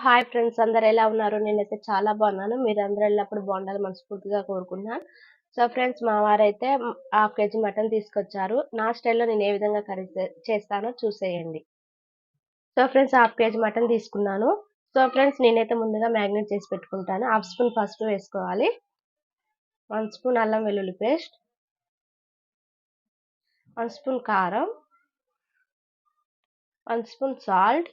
Hi friends, అందరు ఎలా ఉన్నారు? నేనైతే చాలా బాగున్నాను. మీరందరూ ఎల్లప్పుడు బాగుండాలని మనస్ఫూర్తిగా కోరుకుంటున్నాను. సో ఫ్రెండ్స్, మా వారైతే హాఫ్ కేజీ మటన్ తీసుకొచ్చారు. నా స్టైల్‌లో నేను ఏ విధంగా కర్రీ చేస్తానో చూసేయండి. So friends, half KG mutton తీసుకున్నాను. సో ఫ్రెండ్స్, నేనైతే ముందుగా మ్యాగ్నేట్ చేసి పెట్టుకుంటాను. హాఫ్ స్పూన్ పసుపు వేసుకోవాలి. 1 స్పూన్ అల్లం వెల్లుల్లి పేస్ట్, 1 స్పూన్ కారం, 1 స్పూన్ సాల్ట్,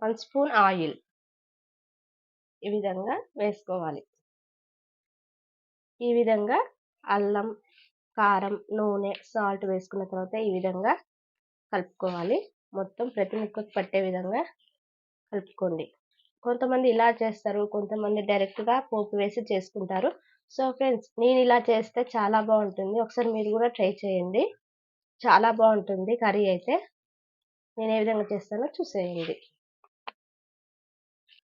1 స్పూన్ ఆయిల్ ఈ విధంగా వేసుకోవాలి. ఈ విధంగా అల్లం, కారం, నూనె, సాల్ట్ వేసుకున్న తర్వాత ఈ విధంగా కలుపుకోవాలి. మొత్తం ప్రతి ముక్కకు పట్టే విధంగా కలుపుకోండి. కొంతమంది ఇలా చేస్తారు, కొంతమంది డైరెక్ట్‌గా పోపు వేసి చేసుకుంటారు. సో ఫ్రెండ్స్, నేను ఇలా చేస్తే చాలా బాగుంటుంది. ఒకసారి మీరు కూడా ట్రై చేయండి. చాలా బాగుంటుంది కర్రీ అయితే. నేను ఏ విధంగా చేస్తానో చూసేయండి.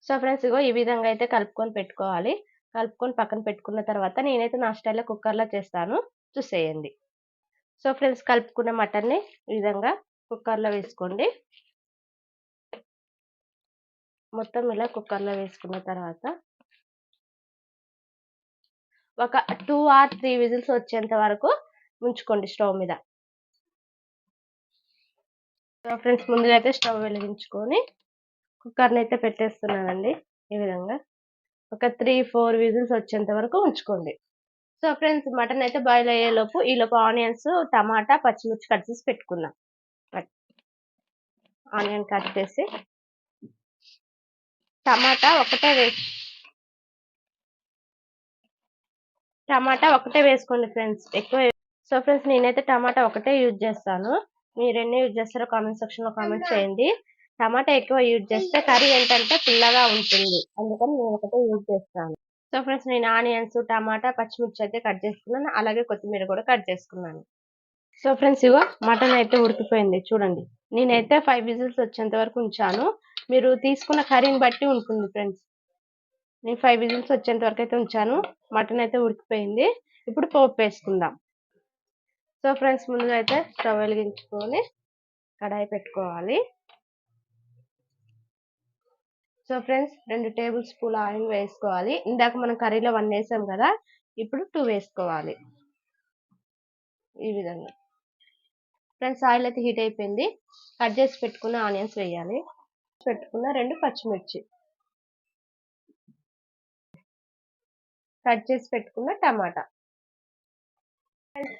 సో ఫ్రెండ్స్, ఇగో ఈ విధంగా అయితే కలుపుకొని పెట్టుకోవాలి. కలుపుకొని పక్కన పెట్టుకున్న తర్వాత నేనైతే నా స్టైల్‌లో కుక్కర్‌లో చేస్తాను. చూసేయండి. సో ఫ్రెండ్స్, కలుపుకున్న మటన్‌ని ఈ విధంగా కుక్కర్‌లో వేసుకోండి. మొత్తం ఇలా కుక్కర్‌లో వేసుకున్న తర్వాత ఒక 2 ఆర్ 3 విజిల్స్ వచ్చేంత వరకు ఉంచుకోండి స్టవ్ మీద. సో ఫ్రెండ్స్, ముందుగా అయితే స్టవ్ వెలిగించుకొని కుక్కర్‌ని అయితే పెట్టేస్తున్నానండి. ఈ విధంగా ఒక 3, 4 విజిల్స్ వచ్చేంత వరకు ఉంచుకోండి. సో ఫ్రెండ్స్, మటన్ అయితే బాయిల్ అయ్యేలోపు ఈలోపు ఆనియన్స్, టమాటా, పచ్చిమిర్చి కట్ చేసి పెట్టుకుందాం. ఆనియన్ కట్ చేసి టమాటా ఒకటే వేసుకోండి ఫ్రెండ్స్. సో ఫ్రెండ్స్, నేనైతే టమాటా ఒకటే యూజ్ చేస్తాను. మీరు ఎన్ని యూజ్ చేస్తారో కామెంట్ సెక్షన్‌లో కామెంట్ చేయండి. టమాటా ఎక్కువ యూజ్ చేస్తే కర్రీ ఏంటంటే పుల్లగా ఉంటుంది. అందుకని నేను ఒకటే యూజ్ చేస్తాను. సో ఫ్రెండ్స్, నేను ఆనియన్స్, టమాటా, పచ్చిమిర్చి అయితే కట్ చేసుకున్నాను. అలాగే కొత్తిమీర కూడా కట్ చేసుకున్నాను. సో ఫ్రెండ్స్, ఇగో మటన్ అయితే ఉడికిపోయింది చూడండి. నేనైతే 5 విజిల్స్ వచ్చేంత వరకు ఉంచాను. మీరు తీసుకున్న కర్రీని బట్టి ఉంటుంది ఫ్రెండ్స్. నేను 5 విజిల్స్ వచ్చేంత వరకు అయితే ఉంచాను. మటన్ అయితే ఉడికిపోయింది. ఇప్పుడు పోపు వేసుకుందాం. సో ఫ్రెండ్స్, ముందుగా అయితే స్టవ్ వెలిగించుకొని కడాయి పెట్టుకోవాలి. So friends, 2 table spoon oil వేసుకోవాలి. ఇందాక మనం కర్రీలో 1 వేసాం కదా, ఇప్పుడు 2 వేసుకోవాలి. ఈ విధంగా ఫ్రెండ్స్, ఆయిల్ అయితే హీట్ అయిపోయింది. కట్ చేసి పెట్టుకున్న ఆనియన్స్ వేయాలి. పెట్టుకున్న 2 పచ్చిమిర్చి, కట్ చేసి పెట్టుకున్న టమాటా.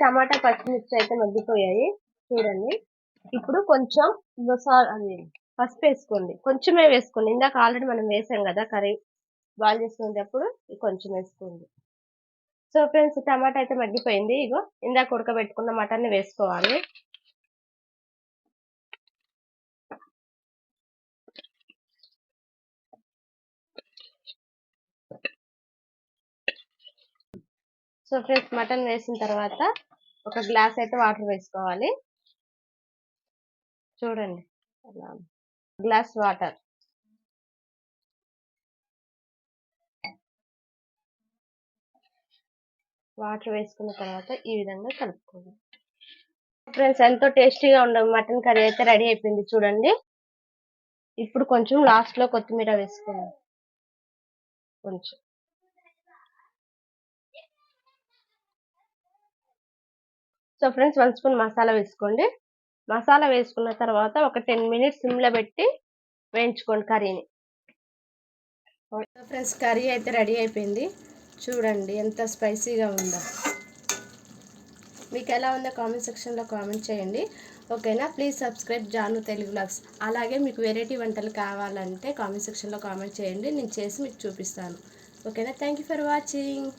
టమాటా, పచ్చిమిర్చి అయితే మగ్గిపోయాయి చూడండి. ఇప్పుడు కొంచెం పసుపు వేసుకోండి. కొంచెమే వేసుకోండి. ఇందాక ఆల్రెడీ మనం వేసాం కదా కర్రీ బాయిల్ చేసుకునేటప్పుడు కొంచెం వేసుకోండి. సో ఫ్రెండ్స్, టమాటా అయితే మగ్గిపోయింది. ఇగో ఇందాక ఉడకబెట్టుకున్న మటన్ని వేసుకోవాలి. సో ఫ్రెండ్స్, మటన్ వేసిన తర్వాత ఒక గ్లాస్ అయితే వాటర్ వేసుకోవాలి. చూడండి, గ్లాస్ వాటర్ వేసుకున్న తర్వాత ఈ విధంగా కలుపుకోవాలి. ఫ్రెండ్స్, ఎంతో టేస్టీగా ఉండే మటన్ కర్రీ అయితే రెడీ అయిపోయింది చూడండి. ఇప్పుడు కొంచెం లాస్ట్ లో కొత్తిమీర వేసుకోవాలి. కొంచెం సో ఫ్రెండ్స్, 1 స్పూన్ మసాలా వేసుకోండి. మసాలా వేసుకున్న తర్వాత ఒక 10 మినిట్స్ సిమ్లో పెట్టి వేయించుకోండి కర్రీని. ఫ్రెండ్స్, కర్రీ అయితే రెడీ అయిపోయింది చూడండి, ఎంత స్పైసీగా ఉందో. మీకు ఎలా ఉందో కామెంట్ సెక్షన్లో కామెంట్ చేయండి. ఓకేనా? Please subscribe Janu Telugu vlogs. అలాగే మీకు వెరైటీ వంటలు కావాలంటే కామెంట్ సెక్షన్లో కామెంట్ చేయండి. నేను చేసి మీకు చూపిస్తాను. ఓకేనా? Thank you for watching.